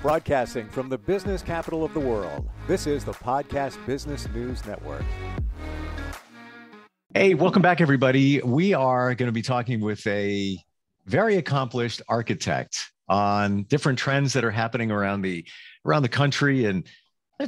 Broadcasting from the business capital of the world, this is the Podcast Business News Network. Hey, welcome back, everybody. We are going to be talking with a very accomplished architect on different trends that are happening around the country and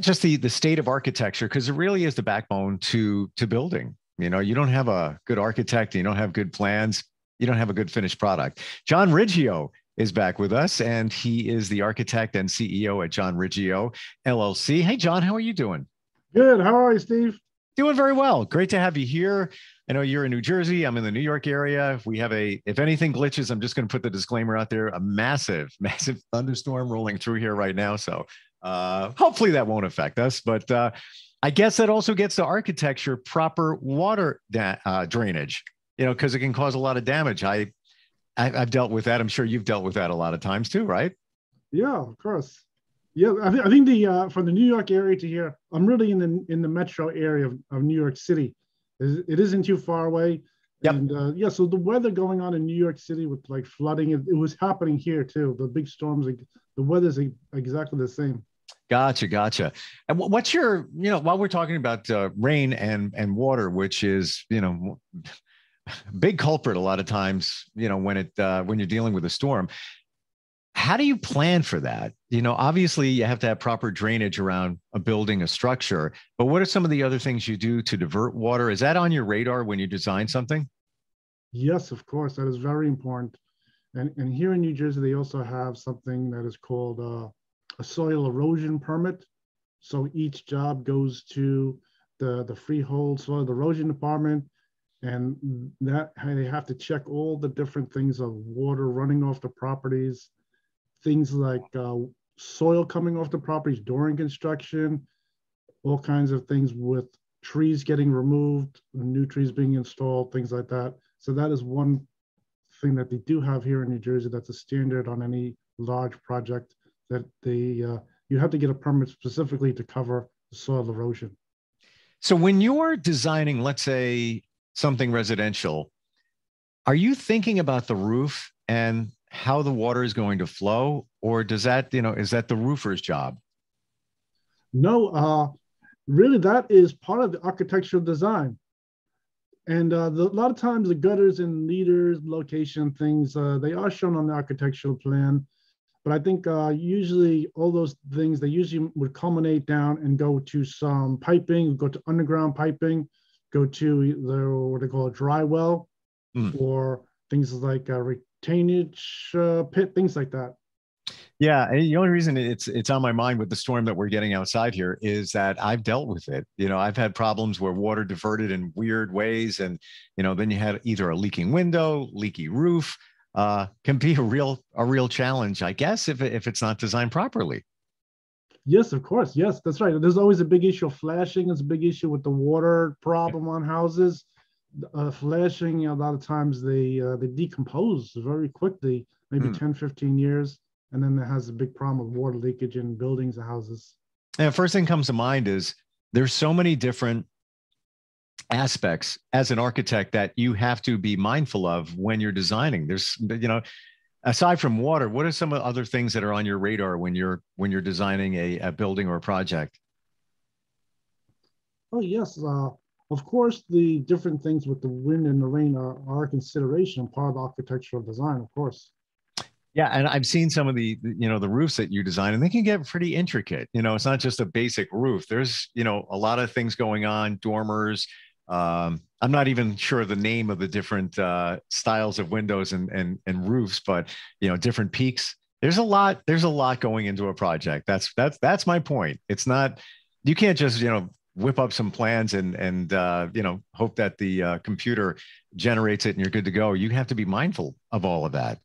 just the state of architecture, because it really is the backbone to building. You know, you don't have a good architect, you don't have good plans, you don't have a good finished product. John Riggio is back with us, and he is the architect and CEO at John Riggio, LLC. Hey, John, how are you doing? Good. How are you, Steve? Doing very well. Great to have you here. I know you're in New Jersey. I'm in the New York area. We have if anything glitches, I'm just going to put the disclaimer out there, a massive thunderstorm rolling through here right now. So hopefully that won't affect us. But I guess that also gets to architecture, proper water drainage, you know, because it can cause a lot of damage. I've dealt with that. I'm sure you've dealt with that a lot of times too, right? Yeah, of course. Yeah, I think from the New York area to here, I'm really in the metro area of New York City. It isn't too far away. Yep. And so the weather going on in New York City with like flooding, it was happening here too. The big storms, the weather's exactly the same. Gotcha. And what's your, while we're talking about rain and water, which is, big culprit a lot of times, when you're dealing with a storm. How do you plan for that? Obviously you have to have proper drainage around a building, a structure, but what are some of the other things you do to divert water? Is that on your radar when you design something? Yes, of course. That is very important. And here in New Jersey, they also have something that is called a soil erosion permit. So each job goes to the freehold soil erosion department, and that they have to check all the different things of water running off the properties, things like soil coming off the properties during construction, all kinds of things with trees getting removed, new trees being installed, things like that. So that is one thing that they do have here in New Jersey that's a standard on any large project, that you have to get a permit specifically to cover the soil erosion. So when you're designing, let's say, something residential, are you thinking about the roof and how the water is going to flow, or does that, is that the roofer's job? No, really that is part of the architectural design. And a lot of times the gutters and leaders, location things, they are shown on the architectural plan. But I think usually all those things, they usually would culminate down and go to some piping, go to underground piping, go to what they call a dry well, or things like retainage pit, things like that. Yeah, the only reason it's on my mind with the storm that we're getting outside here is that I've dealt with it. I've had problems where water diverted in weird ways, and then you had either a leaking window, leaky roof. Can be a real challenge, I guess, if it's not designed properly. Yes, of course. Yes, that's right. There's always a big issue of flashing. It's a big issue with the water problem on houses. Flashing, a lot of times they decompose very quickly, maybe 10, 15 years. And then it has a big problem with water leakage in buildings and houses. And first thing comes to mind is there's so many different aspects as an architect that you have to be mindful of when you're designing. There's, aside from water, what are some of the other things that are on your radar when you're designing a building or a project? Oh, yes. Of course, the different things with the wind and the rain are a consideration, part of the architectural design, of course. Yeah, and I've seen some of the roofs that you design, and they can get pretty intricate. It's not just a basic roof. There's, a lot of things going on, dormers. I'm not even sure the name of the different styles of windows and roofs, but different peaks. There's a lot going into a project. That's my point. It's not, you can't just whip up some plans and hope that the computer generates it and you're good to go. You have to be mindful of all of that.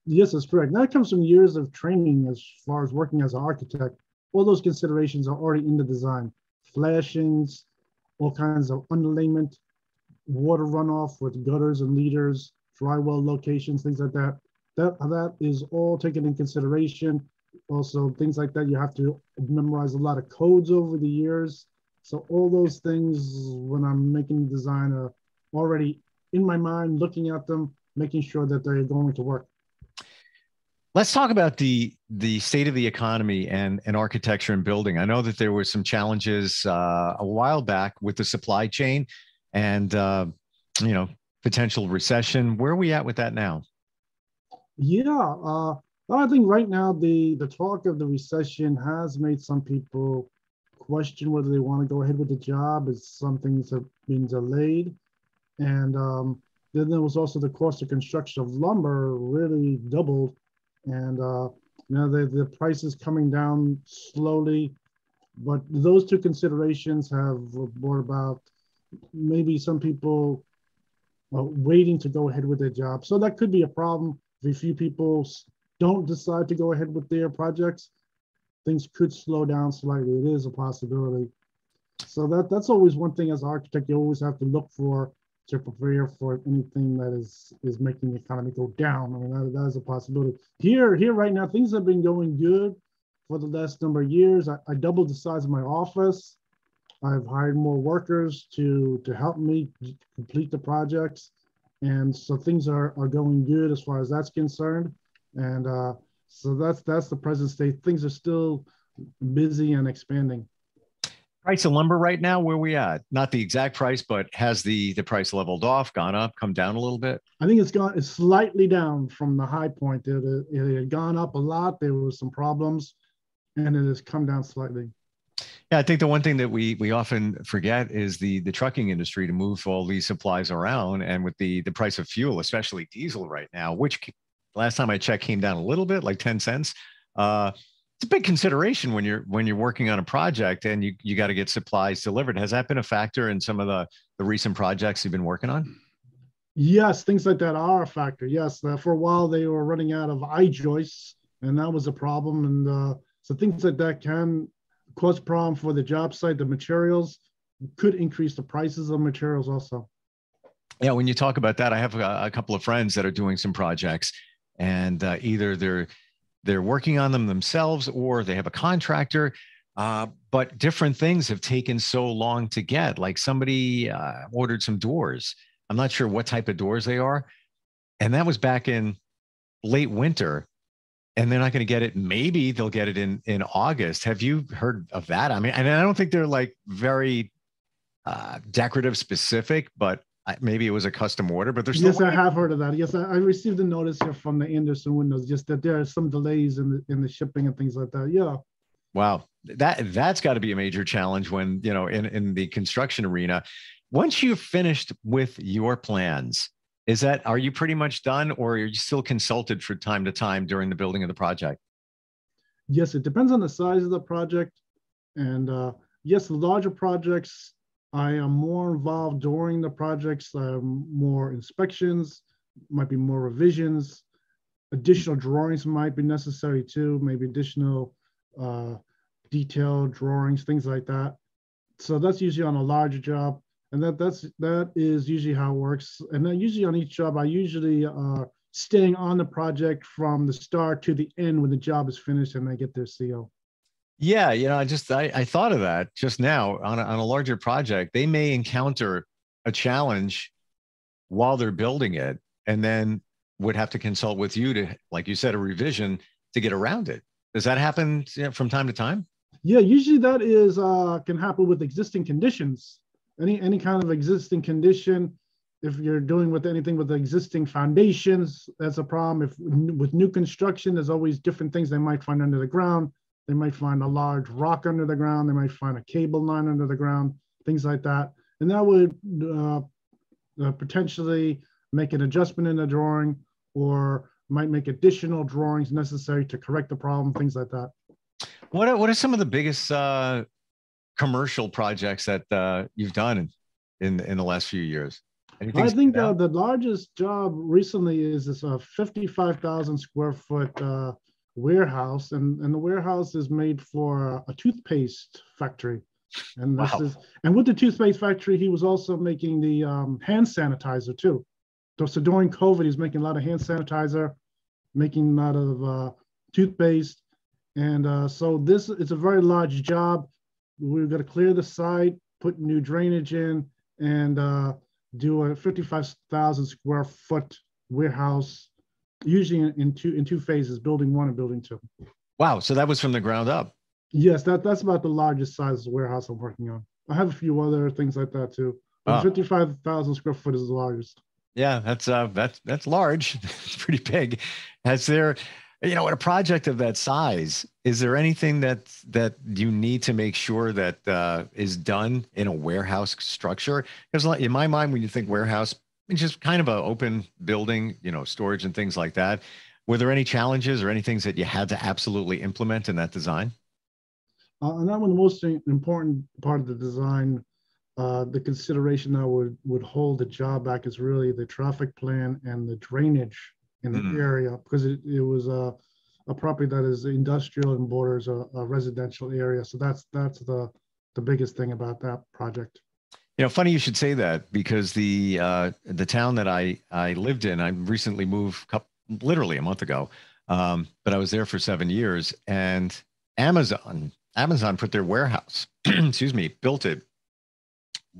Yes, that's correct. That comes from years of training as far as working as an architect. All those considerations are already in the design. Flashings, all kinds of underlayment, water runoff with gutters and leaders, dry well locations, things like that. That is all taken in consideration. Also, things like that, you have to memorize a lot of codes over the years. So all those things, when I'm making the design, are already in my mind, looking at them, making sure that they're going to work. Let's talk about the state of the economy and architecture and building. I know that there were some challenges a while back with the supply chain and you know, potential recession. Where are we at with that now? Yeah, I think right now the talk of the recession has made some people question whether they want to go ahead with the job, as some things have been delayed. And then there was also the cost of construction of lumber really doubled. And now the price is coming down slowly. But those two considerations have brought about maybe some people waiting to go ahead with their job. So that could be a problem. If a few people don't decide to go ahead with their projects, things could slow down slightly. It is a possibility. So that's always one thing as an architect you always have to look for to prepare for anything that is making the economy go down. I mean, that is a possibility. Here right now, things have been going good for the last number of years. I doubled the size of my office. I've hired more workers to help me complete the projects. And so things are going good as far as that's concerned. And so that's the present state. Things are still busy and expanding. Price of lumber right now, where we at? Not the exact price, but has the price leveled off, gone up, come down a little bit? I think it's slightly down from the high point. It had gone up a lot. There were some problems, and it has come down slightly. Yeah, I think the one thing that we often forget is the trucking industry to move all these supplies around, and with the price of fuel, especially diesel right now, which last time I checked came down a little bit, like 10 cents. It's a big consideration when you're working on a project and you got to get supplies delivered. Has that been a factor in some of the recent projects you've been working on? Yes, things like that are a factor. Yes, for a while they were running out of I-joists, and that was a problem. And so things like that can cause a problem for the job site. The materials could increase the prices of materials also. Yeah, when you talk about that, I have a couple of friends that are doing some projects, and either they're working on them themselves or they have a contractor, but different things have taken so long to get. Like somebody ordered some doors. I'm not sure what type of doors they are, and that was back in late winter, and they're not going to get it. Maybe they'll get it in August. Have you heard of that? I mean, and I don't think they're like very decorative specific, but maybe it was a custom order, but there's yes, I have heard of that. Yes, I received a notice here from the Anderson Windows, just that there are some delays in the shipping and things like that. Yeah. Wow, that's got to be a major challenge when in the construction arena. Once you've finished with your plans, are you pretty much done, or are you still consulted from time to time during the building of the project? Yes, it depends on the size of the project, and yes, the larger projects, I am more involved during the projects, more inspections, might be more revisions, additional drawings might be necessary too, maybe additional detailed drawings, things like that. So that's usually on a larger job, and that is usually how it works. And then usually on each job, I usually staying on the project from the start to the end when the job is finished and they get their CO. Yeah, I thought of that just now. On a larger project, they may encounter a challenge while they're building it, and then would have to consult with you to, like you said, a revision to get around it. Does that happen from time to time? Yeah, usually that is can happen with existing conditions. Any kind of existing condition. If you're doing with anything with the existing foundations, that's a problem. If with new construction, there's always different things they might find under the ground. They might find a large rock under the ground. They might find a cable line under the ground, things like that. And that would potentially make an adjustment in the drawing, or might make additional drawings necessary to correct the problem, things like that. What are some of the biggest commercial projects that you've done in the last few years? Anything I think the largest job recently is this 55,000 square foot warehouse, and the warehouse is made for a toothpaste factory. And this Wow. and with the toothpaste factory, he was also making the hand sanitizer too. So during COVID, he's making a lot of hand sanitizer, making a lot of toothpaste. And so this is a very large job. We've got to clear the site, put new drainage in, and do a 55,000 square foot warehouse Usually in two phases, building one and building two. Wow. So that was from the ground up. Yes, that's about the largest size warehouse I'm working on. I have a few other things like that too, but Oh, 55,000 square foot is the largest. yeah, that's large. It's pretty big. Has there, at a project of that size, is there anything that you need to make sure that is done in a warehouse structure? Because in my mind, when you think warehouse, it's just kind of an open building, storage and things like that. Were there any challenges or any things that you had to absolutely implement in that design? And that one, the most important part of the design, the consideration that would hold the job back is really the traffic plan and the drainage in the area, because it was a property that is industrial and borders a residential area. So that's the biggest thing about that project. Funny you should say that, because the town that I lived in, I recently moved literally a month ago, but I was there for 7 years, and Amazon put their warehouse, excuse me, built it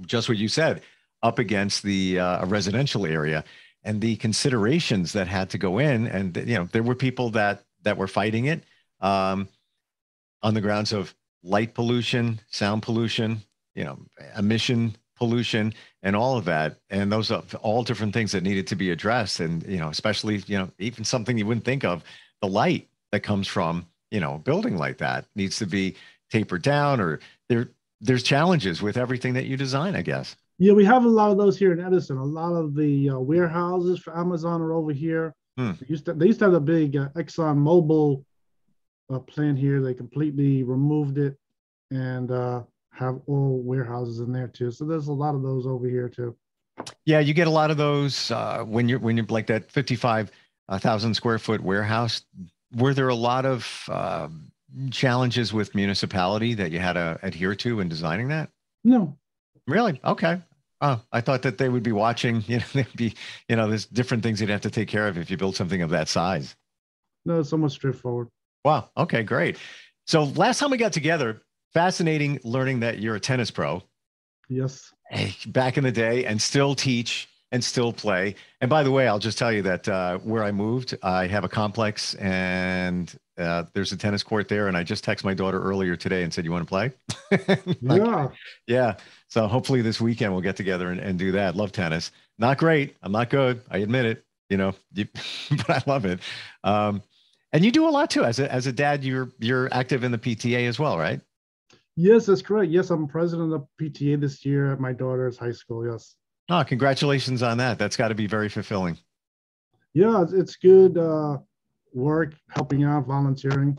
just what you said, up against the a residential area, and the considerations that had to go in, and there were people that were fighting it on the grounds of light pollution, sound pollution, emission pollution, and all of that, and those are all different things that needed to be addressed, and especially even something you wouldn't think of, the light that comes from a building like that needs to be tapered down, or there's challenges with everything that you design, I guess. Yeah, we have a lot of those here in Edison. A lot of the warehouses for Amazon are over here. They used to have a big Exxon Mobil plant here. They completely removed it and have all warehouses in there too. So there's a lot of those over here too. Yeah, you get a lot of those when you're like that 55,000 square foot warehouse. Were there a lot of challenges with municipality that you had to adhere to in designing that? No. Really? Okay. Oh, I thought that they would be watching, there'd be, there's different things you'd have to take care of if you build something of that size. No, it's somewhat straightforward. Wow. Okay, great. So last time we got together, fascinating learning that you're a tennis pro. Yes. Hey, back in the day, and still teach and still play. And by the way, I'll just tell you that where I moved, I have a complex, and there's a tennis court there. And I just texted my daughter earlier today and said, "You want to play?" Yeah. Yeah. So hopefully this weekend we'll get together and do that. Love tennis. Not great. I'm not good. I admit it, but I love it. And you do a lot too. As a dad, you're active in the PTA as well, right? Yes, that's correct. Yes, I'm president of PTA this year at my daughter's high school. Yes. Oh, congratulations on that. That's got to be very fulfilling. Yeah, it's good work, helping out, volunteering.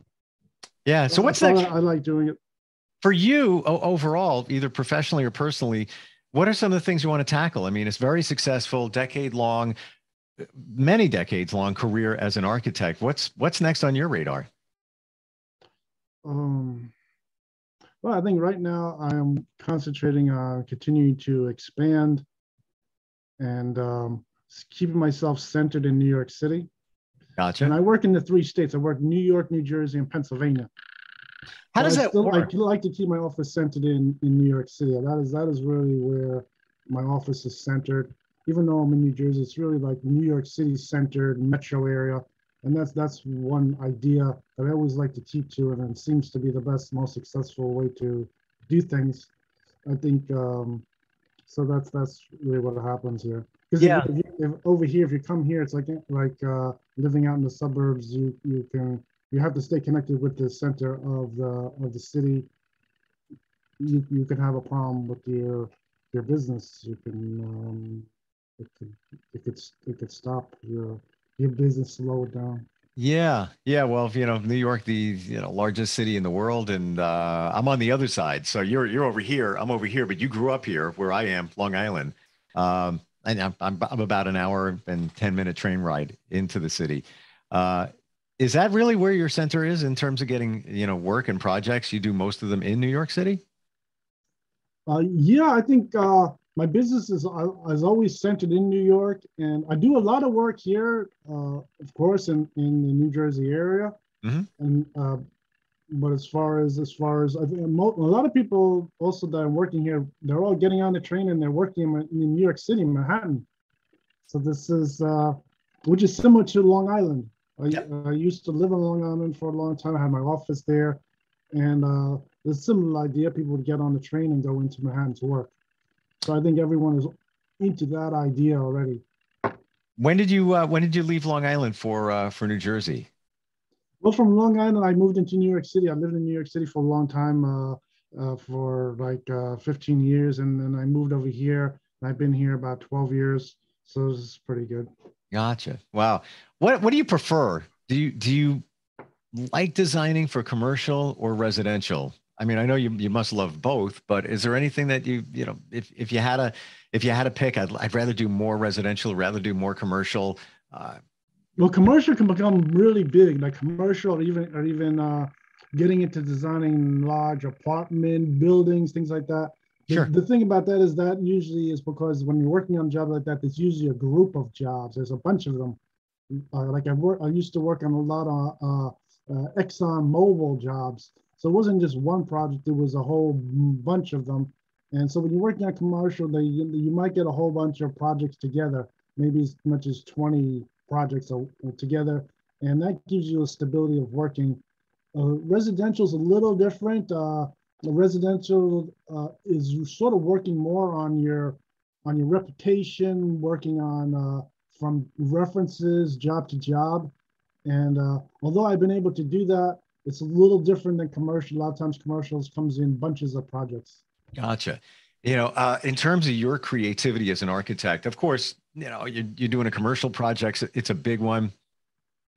Yeah. So what's next? I like doing it. For you overall, either professionally or personally, what are some of the things you want to tackle? I mean, it's very successful, many decades long career as an architect. What's next on your radar? Well, I think right now I am concentrating on continuing to expand and keeping myself centered in New York City. Gotcha. And I work in the 3 states. I work New York, New Jersey, and Pennsylvania. How does that work? I like to keep my office centered in New York City. That is really where my office is centered. Even though I'm in New Jersey, it's really like New York City centered metro area. And that's one idea that I always like to keep to, and it seems to be the best, most successful way to do things. I think so. That's really what happens here. Because if over here, if you come here, it's like living out in the suburbs. You have to stay connected with the center of the city. You can have a problem with your business. You can it could stop your business, slow it down. Yeah. Well, New York, the largest city in the world, and I'm on the other side. So you're over here. I'm over here, but you grew up here, where I am, Long Island. And I'm about an hour and 10-minute train ride into the city. Is that really where your center is in terms of getting work and projects? You do most of them in New York City? Yeah, I think my business is always centered in New York, and I do a lot of work here, of course, in the New Jersey area. Mm-hmm. And but as far as I think a lot of people also that are working here, they're all getting on the train and they're working in New York City, Manhattan. So this is which is similar to Long Island. Yep. I used to live on Long Island for a long time. I had my office there, and there's a similar idea. People would get on the train and go into Manhattan to work. So I think everyone is into that idea already. When did you leave Long Island for New Jersey? Well, from Long Island, I moved into New York City. I lived in New York City for a long time, for like 15 years, and then I moved over here. And I've been here about 12 years, so this is pretty good. Gotcha. Wow. What do you prefer? Do you like designing for commercial or residential? I mean, I know you must love both, but is there anything that you know, if you had a pick, I'd rather do more residential, rather do more commercial. Well, commercial can become really big, like commercial, or even getting into designing large apartment buildings, things like that. Sure. The thing about that is that usually is because when you're working on a job like that, there's usually a group of jobs. There's a bunch of them. I used to work on a lot of Exxon Mobil jobs. So it wasn't just one project, it was a whole bunch of them. And so when you're working on commercial, you might get a whole bunch of projects together, maybe as much as 20 projects together. And that gives you a stability of working. Residential is a little different. Residential is sort of working more on your reputation, working on from references, job to job. And although I've been able to do that, it's a little different than commercial. A lot of times commercials comes in bunches of projects. Gotcha. You know, in terms of your creativity as an architect, of course, you know, you're doing a commercial project. It's a big one.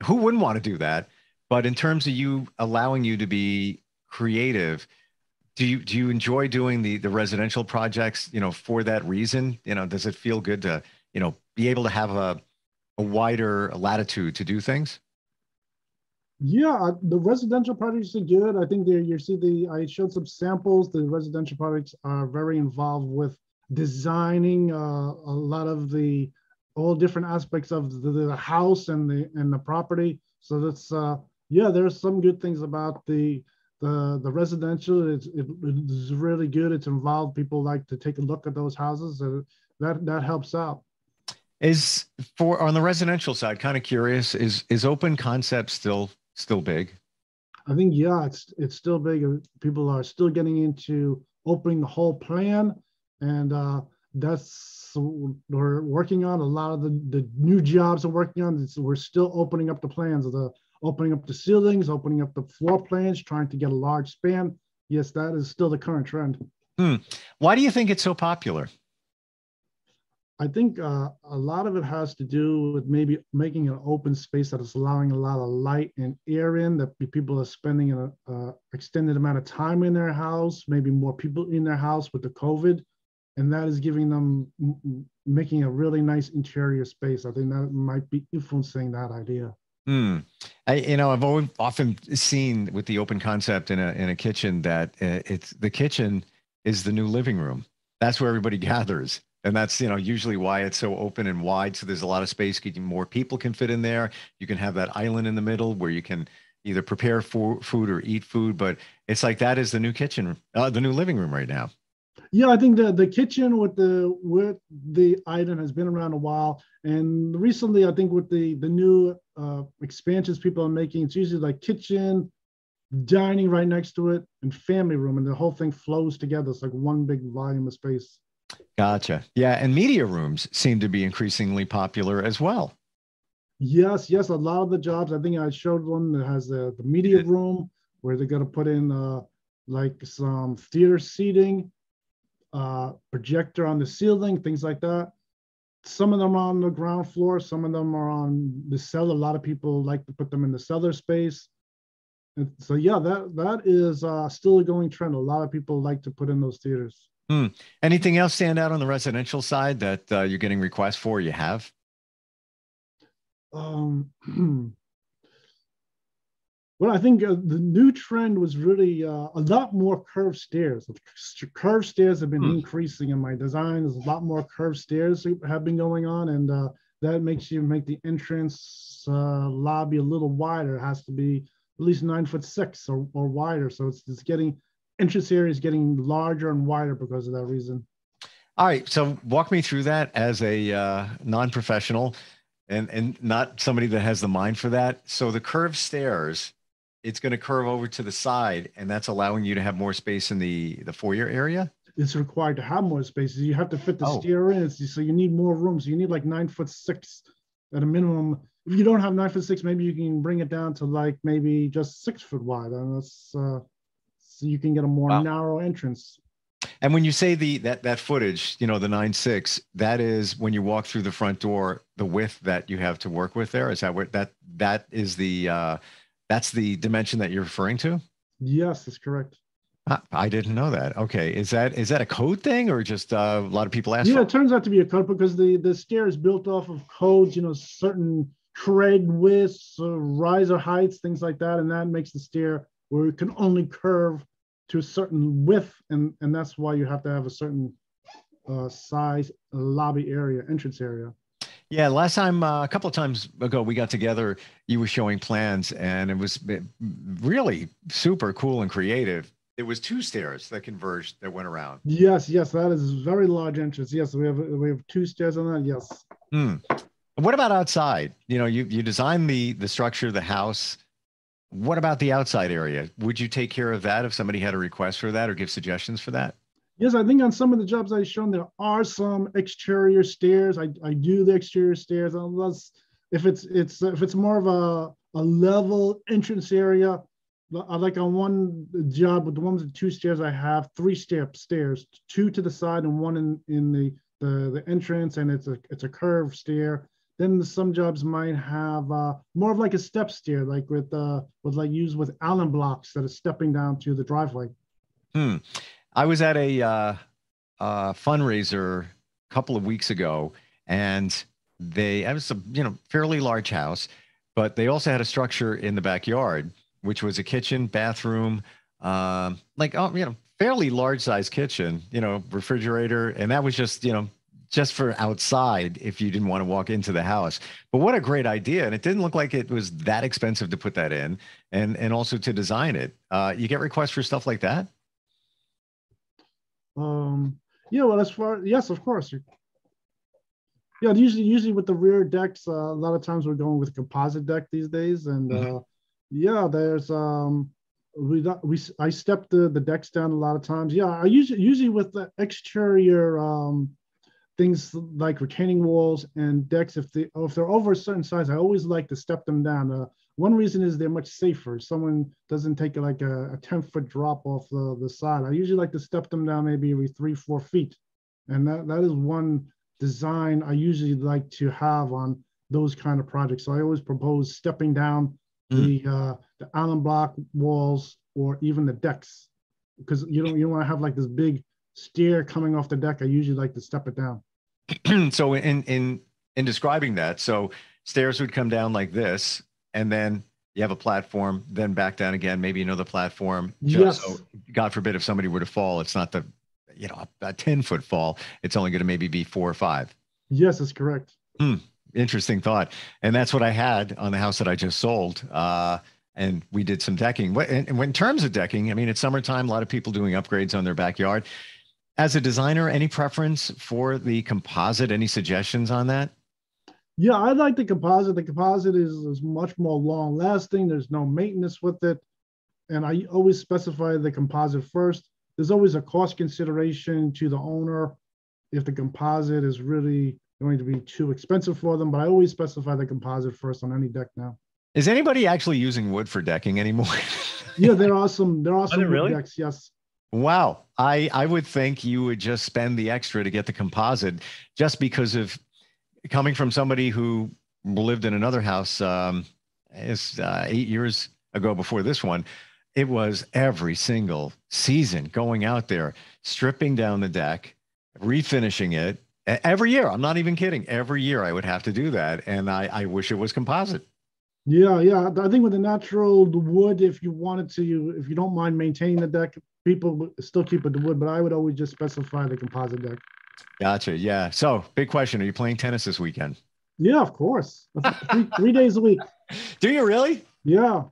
Who wouldn't want to do that? But in terms of you allowing you to be creative, do you enjoy doing the residential projects, you know, for that reason? You know, does it feel good to, you know, be able to have a wider latitude to do things? Yeah, the residential projects are good. I think I showed some samples. The residential projects are very involved with designing a lot of all different aspects of the house and the property. So that's yeah, there's some good things about the residential. It's really good. It's involved. People like to take a look at those houses. That helps out. Is for on the residential side, kind of curious, is open concept still big? I think, yeah, it's still big. People are still getting into opening the whole plan, and that's we're working on a lot of the new jobs we're working on. We're still opening up the plans, opening up the ceilings, opening up the floor plans, trying to get a large span. Yes, that is still the current trend. Why do you think it's so popular? I think a lot of it has to do with maybe making an open space that is allowing a lot of light and air in, that people are spending an extended amount of time in their house, maybe more people in their house with the COVID, and that is giving them, making a really nice interior space. I think that might be influencing that idea. I've often seen with the open concept in a kitchen that it's the kitchen is the new living room. That's where everybody gathers. And that's, usually why it's so open and wide. So there's a lot of space, getting more people can fit in there. You can have that island in the middle where you can either prepare food or eat food. But it's like that is the new kitchen, the new living room right now. Yeah, I think the kitchen with the island has been around a while. And recently, I think with the new expansions people are making, it's usually like kitchen, dining right next to it, and family room. And the whole thing flows together. It's like one big volume of space. Gotcha. Yeah. And media rooms seem to be increasingly popular as well. Yes. A lot of the jobs, I think I showed one that has the media room where they're going to put in like some theater seating, projector on the ceiling, things like that. Some of them are on the ground floor. Some of them are on the cellar. A lot of people like to put them in the cellar space. And so, yeah, that is still a going trend. A lot of people like to put in those theaters. Anything else stand out on the residential side that you're getting requests for? You have? Well, I think the new trend was really a lot more curved stairs. Curved stairs have been increasing in my design. There's a lot more curved stairs have been going on, and that makes you make the entrance lobby a little wider. It has to be at least 9'6" or wider. So it's getting, entrance area is getting larger and wider because of that reason. All right. So walk me through that as a non-professional. and not somebody that has the mind for that. So the curved stairs, it's going to curve over to the side, and that's allowing you to have more space in the foyer area. It's required to have more spaces. You have to fit the Oh, stair in, so you need more room. So you need like 9'6" at a minimum. If you don't have 9'6", maybe you can bring it down to like maybe just 6 foot wide, and that's so you can get a more wow. narrow entrance. And when you say that footage, you know, the 9'6", that is when you walk through the front door, the width that you have to work with there. Is that what that is that's the dimension that you're referring to? Yes, that's correct. I didn't know that. Okay. Is that a code thing or just a lot of people ask Yeah, for it turns out to be a code because the stair is built off of codes, you know, certain tread widths, riser heights, things like that. And that makes the stair where it can only curve to a certain width. And that's why you have to have a certain size lobby area, entrance area. Yeah, last time, a couple of times ago, we got together, you were showing plans and it was really super cool and creative. It was two stairs that converged that went around. Yes, that is a very large entrance. Yes, we have 2 stairs on that. Yes. What about outside? You know, you designed the structure of the house. What about the outside area? Would you take care of that if somebody had a request for that or give suggestions for that? Yes, I think on some of the jobs I've shown, there are some exterior stairs. I do the exterior stairs, unless if it's more of a level entrance area. Like on one job with the ones with 2 stairs, I have 3 stairs, 2 to the side and one in the entrance, and it's a curved stair. Then some jobs might have more of like a step stair, like with used with Allen blocks that are stepping down to the driveway. I was at a fundraiser a couple of weeks ago, and it was a fairly large house, but they also had a structure in the backyard, which was a kitchen, bathroom, fairly large size kitchen, refrigerator, and that was just for outside if you didn't want to walk into the house. But what a great idea. And it didn't look like it was that expensive to put that in and also to design it. You get requests for stuff like that? Yeah, well, yes, of course. Yeah, usually with the rear decks, a lot of times we're going with a composite deck these days. And yeah, there's I step the decks down a lot of times. Yeah, I usually with the exterior things like retaining walls and decks, if they're over a certain size, I always like to step them down. One reason is they're much safer. Someone doesn't take like a 10-foot drop off the side. I usually like to step them down maybe every 3-4 feet. And that is one design I usually like to have on those kind of projects. So I always propose stepping down the Allen block walls or even the decks, because you don't want to have like this big stair coming off the deck. I usually like to step it down. So in describing that, so stairs would come down like this, and then you have a platform, then back down again, maybe another platform. Yes. So God forbid if somebody were to fall, it's not a 10-foot fall. It's only going to maybe be 4 or 5. Yes, that's correct. Interesting thought. And that's what I had on the house that I just sold. And we did some decking. And in terms of decking, I mean, it's summertime, a lot of people doing upgrades on their backyard. As a designer, any preference for the composite? Any suggestions on that? Yeah, I like the composite. The composite is much more long lasting. There's no maintenance with it. And I always specify the composite first. There's always a cost consideration to the owner if the composite is really going to be too expensive for them. But I always specify the composite first on any deck now. Is anybody actually using wood for decking anymore? Yeah, there are some wood really? decks, yes. Wow. I would think you would just spend the extra to get the composite, just because of coming from somebody who lived in another house 8 years ago before this one. It was every single season going out there, stripping down the deck, refinishing it every year. I'm not even kidding. Every year I would have to do that. And I wish it was composite. Yeah. I think with the natural wood, if you don't mind maintaining the deck, people still keep it the wood, but I would always just specify the composite deck. Gotcha. Yeah. So big question. Are you playing tennis this weekend? Yeah, of course. 3 days a week. Do you really? Yeah.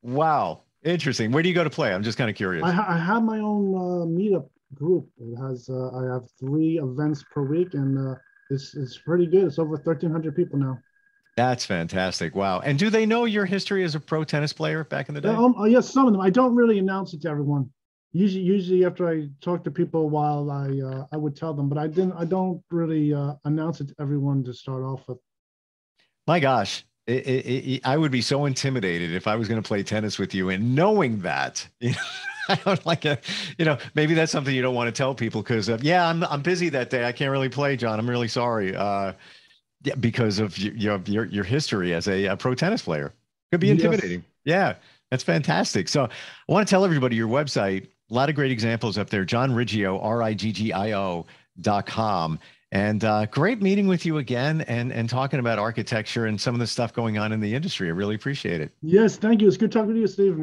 Wow. Interesting. Where do you go to play? I'm just kind of curious. I have my own meetup group. It has I have 3 events per week, and it's pretty good. It's over 1,300 people now. That's fantastic. Wow. And do they know your history as a pro tennis player back in the day? Yes, some of them. I don't really announce it to everyone. Usually after I talk to people a while, I would tell them, but I don't really announce it to everyone to start off with. My gosh, I would be so intimidated if I was going to play tennis with you, and knowing that, I don't like it. Maybe that's something you don't want to tell people because I'm busy that day. I can't really play, John. I'm really sorry. Because of your history as a pro tennis player. Could be intimidating. Yes. Yeah, that's fantastic. So I want to tell everybody your website, a lot of great examples up there, John Riggio, RIGGIO.com. And great meeting with you again and talking about architecture and some of the stuff going on in the industry. I really appreciate it. Yes, thank you. It's good talking to you, Steve.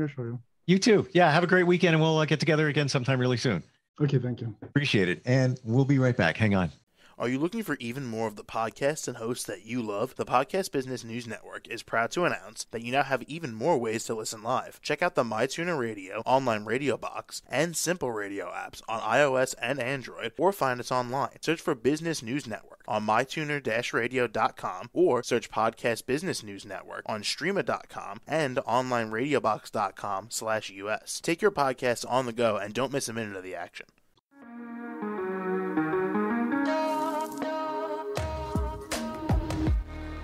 You too. Yeah, have a great weekend, and we'll get together again sometime really soon. Okay, thank you. Appreciate it. And we'll be right back. Hang on. Are you looking for even more of the podcasts and hosts that you love? The Podcast Business News Network is proud to announce that you now have even more ways to listen live. Check out the MyTuner Radio, online radio box, and Simple Radio apps on iOS and Android, or find us online. Search for Business News Network on mytuner-radio.com, or search Podcast Business News Network on streama.com and onlineradiobox.com/US. Take your podcast on the go and don't miss a minute of the action.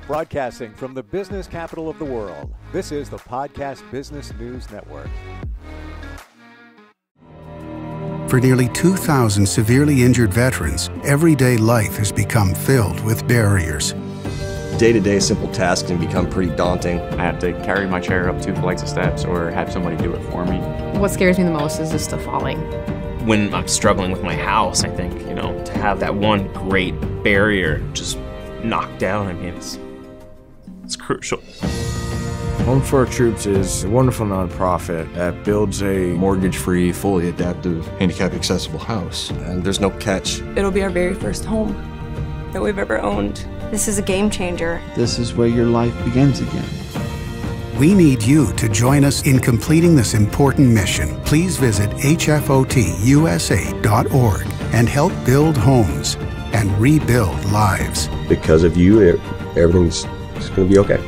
Broadcasting from the business capital of the world, this is the Podcast Business News Network. For nearly 2,000 severely injured veterans, everyday life has become filled with barriers. Day-to-day simple tasks can become pretty daunting. I have to carry my chair up 2 flights of steps or have somebody do it for me. What scares me the most is just the falling. When I'm struggling with my house, I think, to have that one great barrier just knocked down, it's crucial. Home for Our Troops is a wonderful nonprofit that builds a mortgage-free, fully adaptive, handicap-accessible house. And there's no catch. It'll be our very first home that we've ever owned. This is a game changer. This is where your life begins again. We need you to join us in completing this important mission. Please visit hfotusa.org and help build homes and rebuild lives. Because of you, everything's going to be okay.